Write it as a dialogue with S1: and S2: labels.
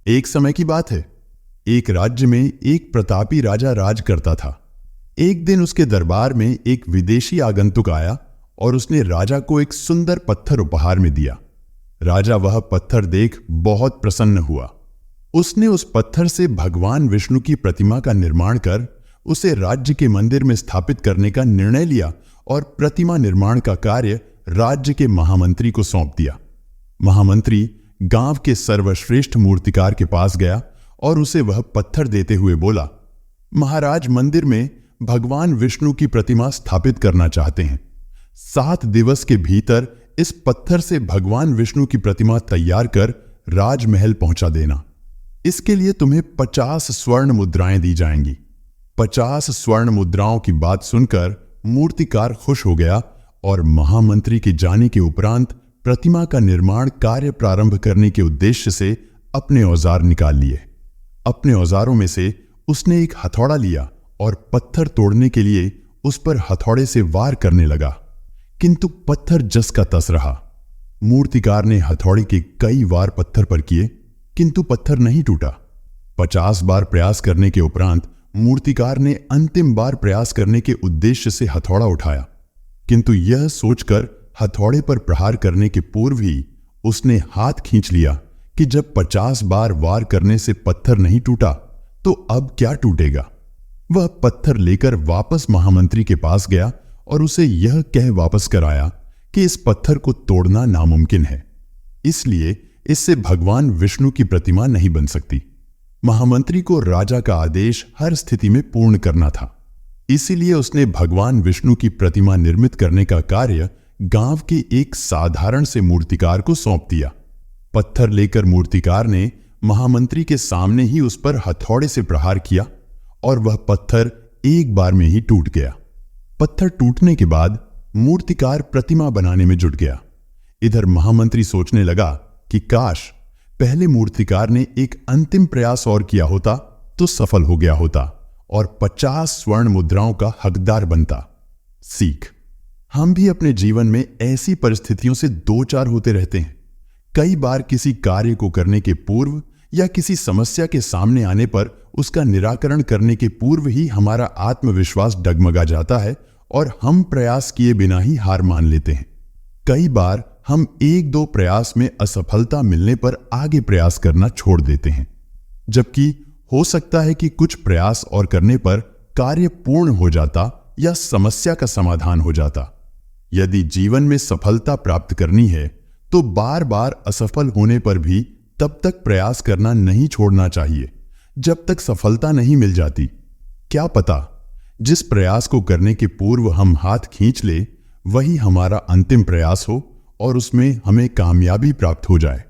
S1: एक समय की बात है। एक राज्य में एक प्रतापी राजा राज करता था। एक दिन उसके दरबार में एक विदेशी आगंतुक आया और उसने राजा को एक सुंदर पत्थर उपहार में दिया। राजा वह पत्थर देख बहुत प्रसन्न हुआ। उसने उस पत्थर से भगवान विष्णु की प्रतिमा का निर्माण कर उसे राज्य के मंदिर में स्थापित करने का निर्णय लिया और प्रतिमा निर्माण का कार्य राज्य के महामंत्री को सौंप दिया। महामंत्री गांव के सर्वश्रेष्ठ मूर्तिकार के पास गया और उसे वह पत्थर देते हुए बोला, महाराज मंदिर में भगवान विष्णु की प्रतिमा स्थापित करना चाहते हैं। 7 दिवस के भीतर इस पत्थर से भगवान विष्णु की प्रतिमा तैयार कर राजमहल पहुंचा देना। इसके लिए तुम्हें 50 स्वर्ण मुद्राएं दी जाएंगी। 50 स्वर्ण मुद्राओं की बात सुनकर मूर्तिकार खुश हो गया और महामंत्री के जाने के उपरांत प्रतिमा का निर्माण कार्य प्रारंभ करने के उद्देश्य से अपने औजार निकाल लिए। अपने औजारों में से उसने एक हथौड़ा लिया और पत्थर तोड़ने के लिए उस पर हथौड़े से वार करने लगा, किंतु पत्थर जस का तस रहा। मूर्तिकार ने हथौड़े के कई वार पत्थर पर किए, किंतु पत्थर नहीं टूटा। 50 बार प्रयास करने के उपरांत मूर्तिकार ने अंतिम बार प्रयास करने के उद्देश्य से हथौड़ा उठाया, किंतु यह सोचकर हथौड़े पर प्रहार करने के पूर्व ही उसने हाथ खींच लिया कि जब 50 बार वार करने से पत्थर नहीं टूटा तो अब क्या टूटेगा। वह पत्थर लेकर वापस महामंत्री के पास गया और उसे यह कह वापस कर आया कि इस पत्थर को तोड़ना नामुमकिन है, इसलिए इससे भगवान विष्णु की प्रतिमा नहीं बन सकती। महामंत्री को राजा का आदेश हर स्थिति में पूर्ण करना था, इसीलिए उसने भगवान विष्णु की प्रतिमा निर्मित करने का कार्य गांव के एक साधारण से मूर्तिकार को सौंप दिया। पत्थर लेकर मूर्तिकार ने महामंत्री के सामने ही उस पर हथौड़े से प्रहार किया और वह पत्थर एक बार में ही टूट गया। पत्थर टूटने के बाद मूर्तिकार प्रतिमा बनाने में जुट गया। इधर महामंत्री सोचने लगा कि काश पहले मूर्तिकार ने एक अंतिम प्रयास और किया होता तो सफल हो गया होता और 50 स्वर्ण मुद्राओं का हकदार बनता। सीख, हम भी अपने जीवन में ऐसी परिस्थितियों से दो चार होते रहते हैं। कई बार किसी कार्य को करने के पूर्व या किसी समस्या के सामने आने पर उसका निराकरण करने के पूर्व ही हमारा आत्मविश्वास डगमगा जाता है और हम प्रयास किए बिना ही हार मान लेते हैं। कई बार हम 1-2 प्रयास में असफलता मिलने पर आगे प्रयास करना छोड़ देते हैं, जबकि हो सकता है कि कुछ प्रयास और करने पर कार्य पूर्ण हो जाता या समस्या का समाधान हो जाता। यदि जीवन में सफलता प्राप्त करनी है तो बार बार असफल होने पर भी तब तक प्रयास करना नहीं छोड़ना चाहिए जब तक सफलता नहीं मिल जाती। क्या पता जिस प्रयास को करने के पूर्व हम हाथ खींच ले वही हमारा अंतिम प्रयास हो और उसमें हमें कामयाबी प्राप्त हो जाए।